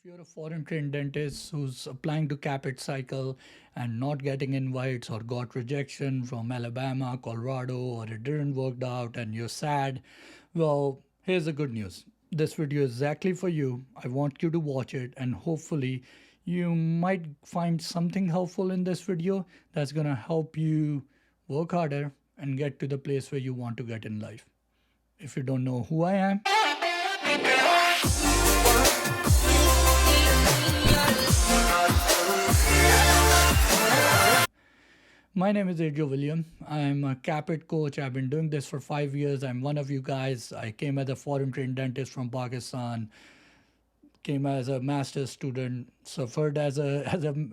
If you're a foreign trained dentist who's applying to CAAPID cycle and not getting invites or got rejection from Alabama, Colorado, or it didn't work out and you're sad, well, here's the good news. This video is exactly for you. I want you to watch it and hopefully you might find something helpful in this video that's going to help you work harder and get to the place where you want to get in life. If you don't know who I am, my name is Adriel William. I'm a CAAPID coach. I've been doing this for 5 years. I'm one of you guys. I came as a foreign trained dentist from Pakistan, came as a master's student, suffered as a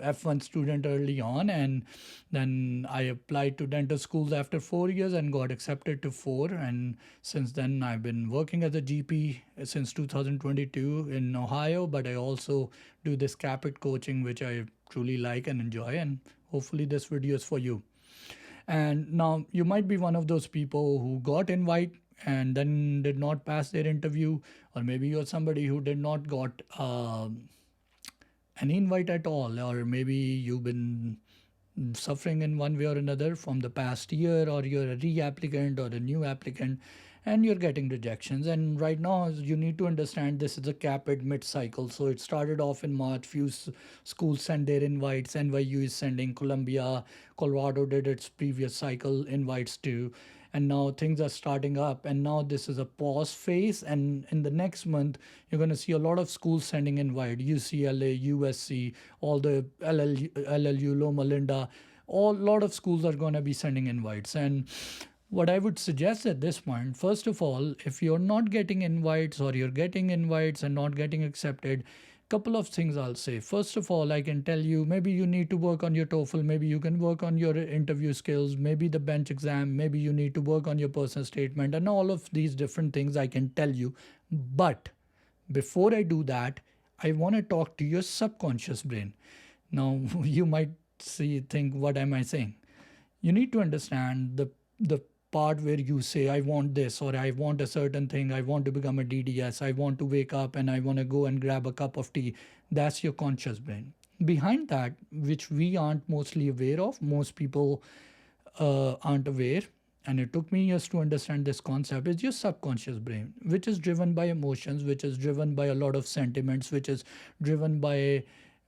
F1 student early on, and then I applied to dental schools after 4 years and got accepted to four. And since then, I've been working as a GP since 2022 in Ohio. But I also do this CAAPID coaching, which I truly like and enjoy. And hopefully, this video is for you. And now you might be one of those people who got invite and then did not pass their interview, or maybe you're somebody who did not got an invite at all, or maybe you've been suffering in one way or another from the past year, or you're a reapplicant or a new applicant and you're getting rejections. And right now you need to understand this is a CAAPID mid-cycle. So it started off in March. Few schools send their invites. NYU is sending, Columbia, Colorado did its previous cycle invites too, and now things are starting up, and now this is a pause phase. And in the next month you're going to see a lot of schools sending invite: UCLA, USC, all the LLU, Loma Linda, all lot of schools are going to be sending invites. And what I would suggest at this point, first of all, if you're not getting invites or you're getting invites and not getting accepted, couple of things I'll say. First of all, I can tell you maybe you need to work on your TOEFL, maybe you can work on your interview skills, maybe the bench exam, maybe you need to work on your personal statement, and all of these different things I can tell you. But before I do that, I want to talk to your subconscious brain. Now, you might think, what am I saying? You need to understand the part where you say, I want this, or I want a certain thing, I want to become a DDS, I want to wake up and I want to go and grab a cup of tea. That's your conscious brain. Behind that, which we aren't mostly aware of, most people aren't aware, and it took me years to understand this concept, is your subconscious brain, which is driven by emotions, which is driven by a lot of sentiments, which is driven by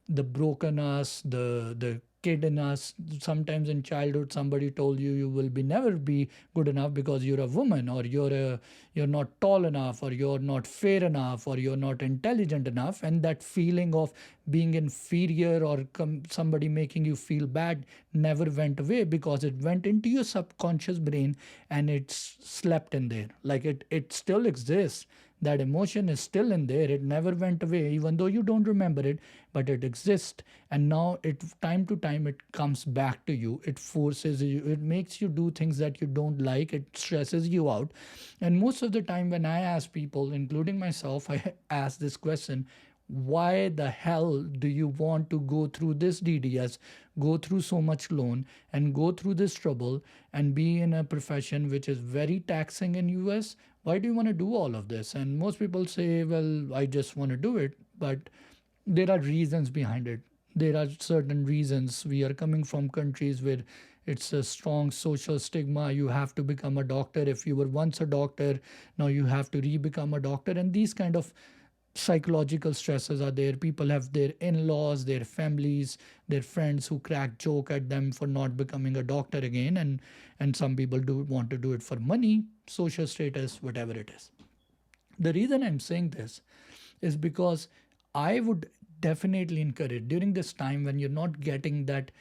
the broken us, the kid in us. Sometimes in childhood somebody told you you will be never be good enough because you're a woman, or you're not tall enough, or you're not fair enough, or you're not intelligent enough. And that feeling of being inferior or somebody making you feel bad never went away, because it went into your subconscious brain and it's slept in there. Like it still exists. That emotion is still in there. It never went away, even though you don't remember it, but it exists. And now it time to time it comes back to you. It forces you, it makes you do things that you don't like, it stresses you out. And most of the time when I ask people, including myself, I ask this question: why the hell do you want to go through this DDS, go through so much loan, and go through this trouble, and be in a profession which is very taxing in US? Why do you want to do all of this? And most people say, well, I just want to do it. But there are reasons behind it. There are certain reasons. We are coming from countries where it's a strong social stigma. You have to become a doctor. If you were once a doctor, now you have to re-become a doctor. And these kind of psychological stresses are there. People have their in-laws, their families, their friends who crack joke at them for not becoming a doctor again. And some people do want to do it for money, social status, whatever it is. The reason I'm saying this is because I would definitely encourage, during this time when you're not getting that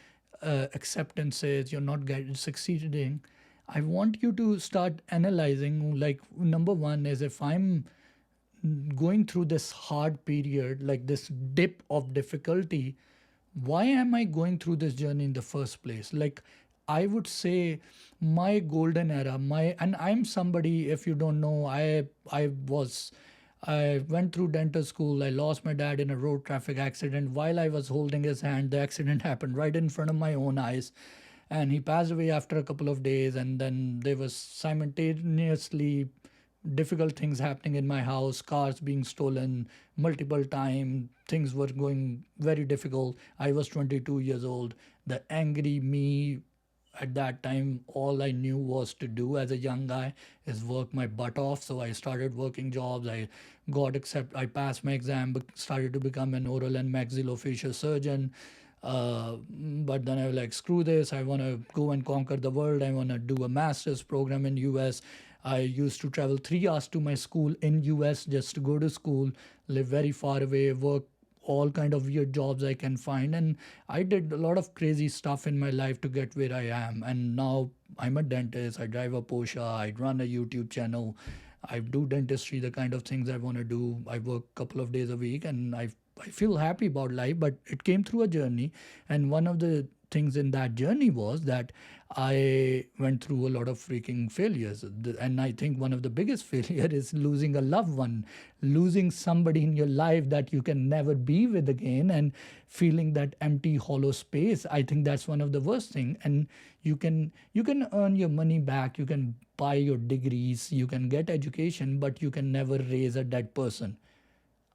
acceptances, you're not getting succeeding, I want you to start analyzing. Like, number one is, if I'm going through this hard period, like this dip of difficulty, why am I going through this journey in the first place? Like, I would say my golden era, and I'm somebody, if you don't know, I went through dental school. I lost my dad in a road traffic accident. While I was holding his hand, the accident happened right in front of my own eyes. And he passed away after a couple of days. And then there was simultaneously difficult things happening in my house, cars being stolen multiple times, things were going very difficult. I was 22 years old. The angry me at that time, all I knew was to do as a young guy is work my butt off. So I started working jobs. I passed my exam, started to become an oral and maxillofacial surgeon. But then I was like, screw this. I want to go and conquer the world. I want to do a master's program in US. I used to travel 3 hours to my school in US just to go to school, live very far away, work all kind of weird jobs I can find. And I did a lot of crazy stuff in my life to get where I am. And now I'm a dentist. I drive a Porsche. I run a YouTube channel. I do dentistry, the kind of things I want to do. I work a couple of days a week, and I feel happy about life. But it came through a journey, and one of the things in that journey was that I went through a lot of freaking failures. And I think one of the biggest failure is losing a loved one, losing somebody in your life that you can never be with again, and feeling that empty, hollow space. I think that's one of the worst thing. And you can earn your money back, you can buy your degrees, you can get education, but you can never raise a dead person.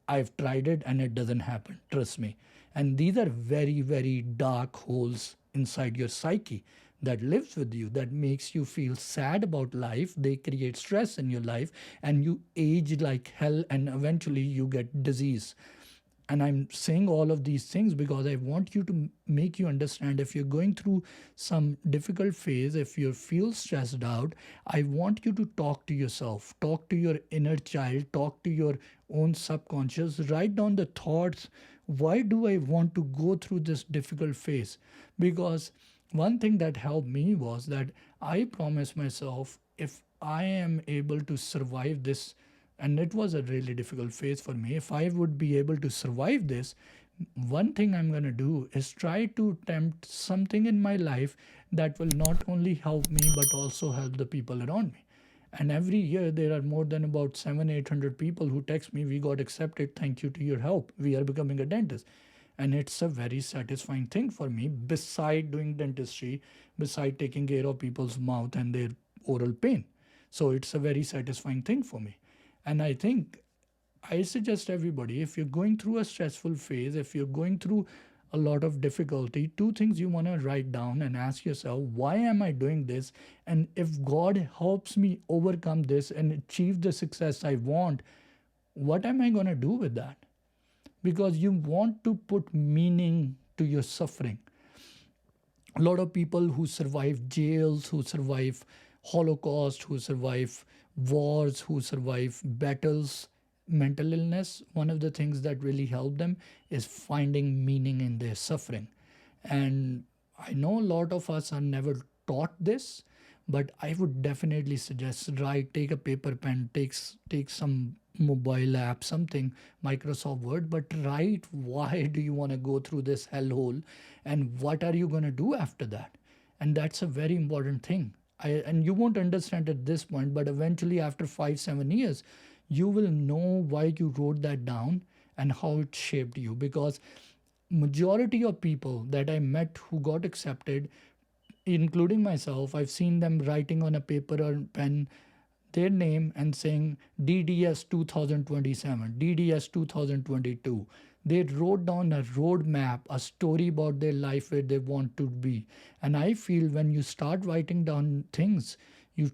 I've tried it and it doesn't happen. Trust me. And these are very, very dark holes inside your psyche that lives with you, that makes you feel sad about life. They create stress in your life, and you age like hell, and eventually you get disease. And I'm saying all of these things because I want you to make you understand, if you're going through some difficult phase, if you feel stressed out, I want you to talk to yourself, talk to your inner child, talk to your own subconscious, write down the thoughts. Why do I want to go through this difficult phase? Because one thing that helped me was that I promised myself, if I am able to survive this, and it was a really difficult phase for me, if I would be able to survive this, one thing I'm going to do is try to attempt something in my life that will not only help me but also help the people around me. And every year there are more than about 700-800 people who text me, we got accepted, thank you to your help, we are becoming a dentist. And it's a very satisfying thing for me, beside doing dentistry, beside taking care of people's mouth and their oral pain. So it's a very satisfying thing for me. And I think I suggest everybody, if you're going through a stressful phase, if you're going through a lot of difficulty, two things you want to write down and ask yourself, why am I doing this? And if God helps me overcome this and achieve the success I want, what am I going to do with that? Because you want to put meaning to your suffering. A lot of people who survive jails, who survive Holocaust, who survive wars, who survive battles, mental illness, one of the things that really help them is finding meaning in their suffering. And I know a lot of us are never taught this, but I would definitely suggest, write, take a paper pen, take some mobile app, something, Microsoft Word, but write, why do you want to go through this hellhole, and what are you going to do after that? And that's a very important thing. And you won't understand at this point, but eventually after 5-7 years, you will know why you wrote that down and how it shaped you. Because majority of people that I met who got accepted, including myself, I've seen them writing on a paper or pen their name and saying DDS 2027, DDS 2022. They wrote down a roadmap, a story about their life where they want to be. And I feel when you start writing down things, you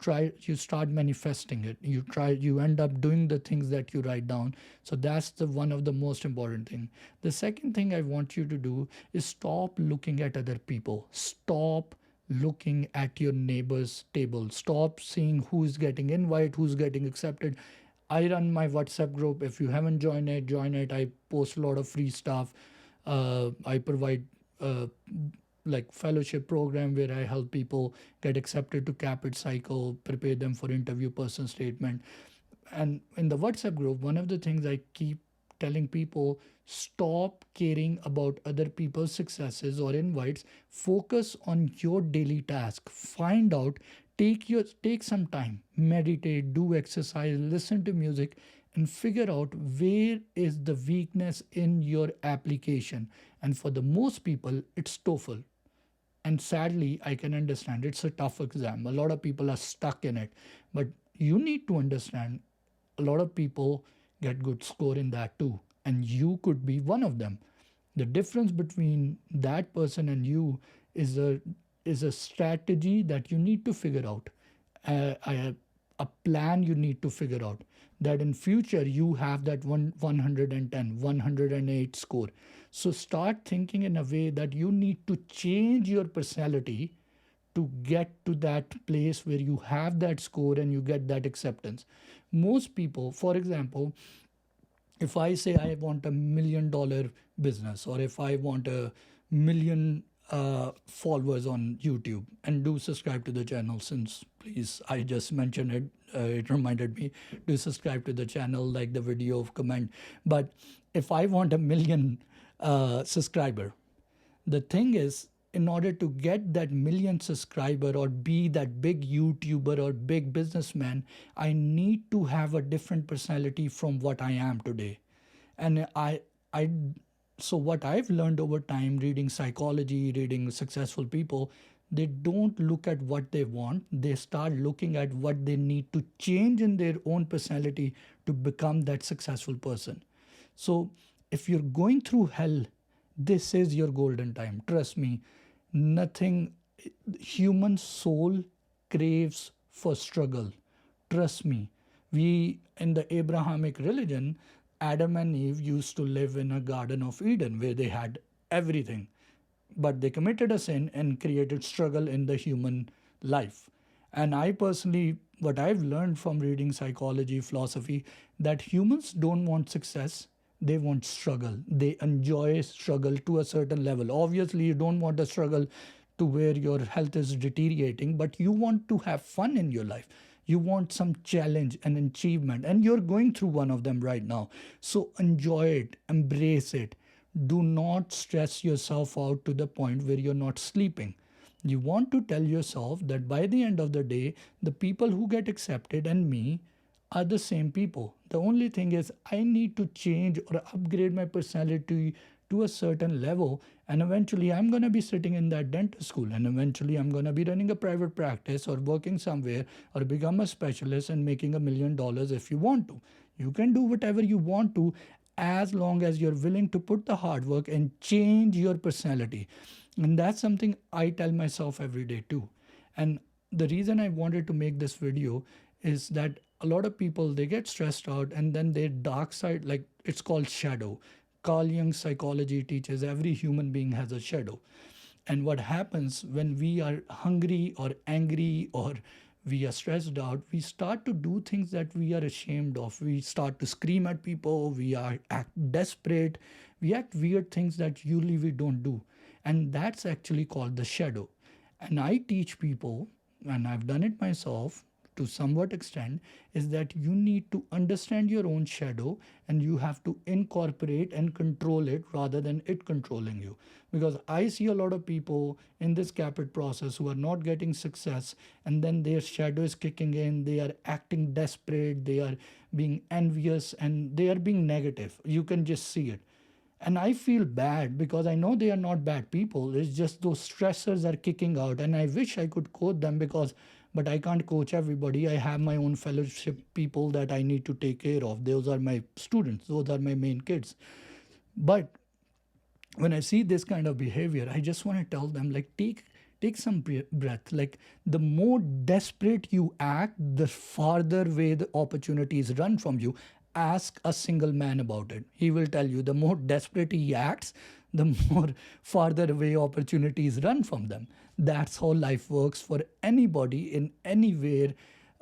start manifesting it. You end up doing the things that you write down. So that's the one of the most important thing. The second thing I want you to do is stop looking at other people. Stop looking at your neighbor's table. Stop seeing who's getting invite, who's getting accepted. I run my WhatsApp group. If you haven't joined it, join it. I post a lot of free stuff. I provide like fellowship program where I help people get accepted to CAAPID cycle, prepare them for interview, person statement. And in the WhatsApp group, one of the things I keep telling people, stop caring about other people's successes or invites. Focus on your daily task. Find out, take some time, meditate, do exercise, listen to music, and figure out where is the weakness in your application. And for the most people, it's TOEFL. And sadly, I can understand it's a tough exam. A lot of people are stuck in it. But you need to understand, a lot of people get good score in that too, and you could be one of them. The difference between that person and you is a strategy that you need to figure out, a plan you need to figure out, that in future you have that 110, 108 score. So start thinking in a way that you need to change your personality to get to that place where you have that score and you get that acceptance. Most people, for example, if I say I want $1 million business, or if I want a million followers on YouTube, and do subscribe to the channel, since please, I just mentioned it, it reminded me, do subscribe to the channel, like the video, comment. But if I want a million subscriber, the thing is, in order to get that million subscriber or be that big YouTuber or big businessman, I need to have a different personality from what I am today. And I so what I've learned over time, reading psychology, reading successful people, they don't look at what they want, they start looking at what they need to change in their own personality to become that successful person. So if you're going through hell, this is your golden time. Trust me, nothing, human soul craves for struggle. Trust me. We, in the Abrahamic religion, Adam and Eve used to live in a Garden of Eden where they had everything, but they committed a sin and created struggle in the human life. And I personally, what I've learned from reading psychology, philosophy, that humans don't want success, they want struggle. They enjoy struggle to a certain level. Obviously, you don't want a struggle to where your health is deteriorating, but you want to have fun in your life. You want some challenge and achievement, and you're going through one of them right now. So enjoy it, embrace it. Do not stress yourself out to the point where you're not sleeping. You want to tell yourself that by the end of the day, the people who get accepted and me are the same people. The only thing is, I need to change or upgrade my personality to a certain level, and eventually I'm going to be sitting in that dental school, and eventually I'm going to be running a private practice or working somewhere or become a specialist and making $1 million if you want to. You can do whatever you want to, as long as you're willing to put the hard work and change your personality. And that's something I tell myself every day too. And the reason I wanted to make this video is that a lot of people, they get stressed out, and then their dark side, like it's called shadow. Carl Jung's psychology teaches every human being has a shadow. And what happens when we are hungry or angry or we are stressed out, we start to do things that we are ashamed of. We start to scream at people, we are act desperate, we act weird things that usually we don't do. And that's actually called the shadow. And I teach people, and I've done it myself to somewhat extent, is that you need to understand your own shadow, and you have to incorporate and control it rather than it controlling you. Because I see a lot of people in this CAAPID process who are not getting success, and then their shadow is kicking in, they are acting desperate, they are being envious, and they are being negative. You can just see it. And I feel bad because I know they are not bad people. It's just those stressors are kicking out. And I wish I could coach them, but I can't coach everybody. I have my own fellowship people that I need to take care of. Those are my students, those are my main kids. But when I see this kind of behavior, I just want to tell them, like, take some breath. Like, the more desperate you act, the farther away the opportunities run from you. Ask a single man about it. He will tell you the more desperate he acts, the more farther away opportunities run from them. That's how life works for anybody in anywhere,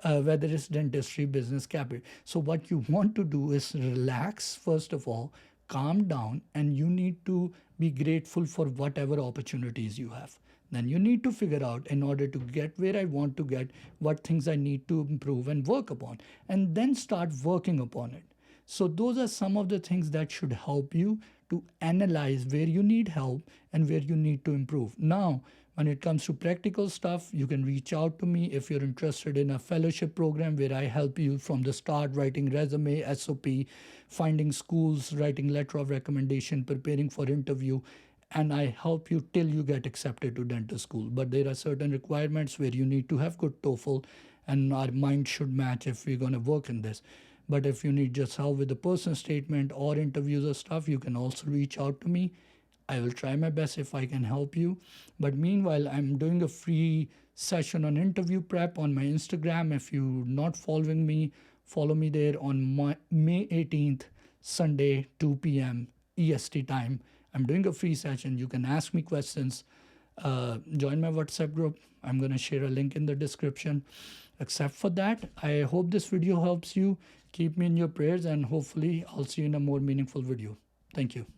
whether it's dentistry, business, capital. So what you want to do is relax, first of all, calm down, and you need to be grateful for whatever opportunities you have. Then you need to figure out, in order to get where I want to get, what things I need to improve and work upon, and then start working upon it. So those are some of the things that should help you to analyze where you need help and where you need to improve. Now, when it comes to practical stuff, you can reach out to me if you're interested in a fellowship program where I help you from the start, writing resume, SOP, finding schools, writing letter of recommendation, preparing for interview, and I help you till you get accepted to dental school. But there are certain requirements where you need to have good TOEFL, and our mind should match if we're going to work in this. But if you need just help with the person statement or interviews or stuff, you can also reach out to me. I will try my best if I can help you. But meanwhile, I'm doing a free session on interview prep on my Instagram. If you're not following me, follow me there on May 18th, Sunday, 2 p.m. EST time. I'm doing a free session. You can ask me questions. Join my WhatsApp group. I'm going to share a link in the description. Except for that, I hope this video helps you. Keep me in your prayers, and hopefully I'll see you in a more meaningful video. Thank you.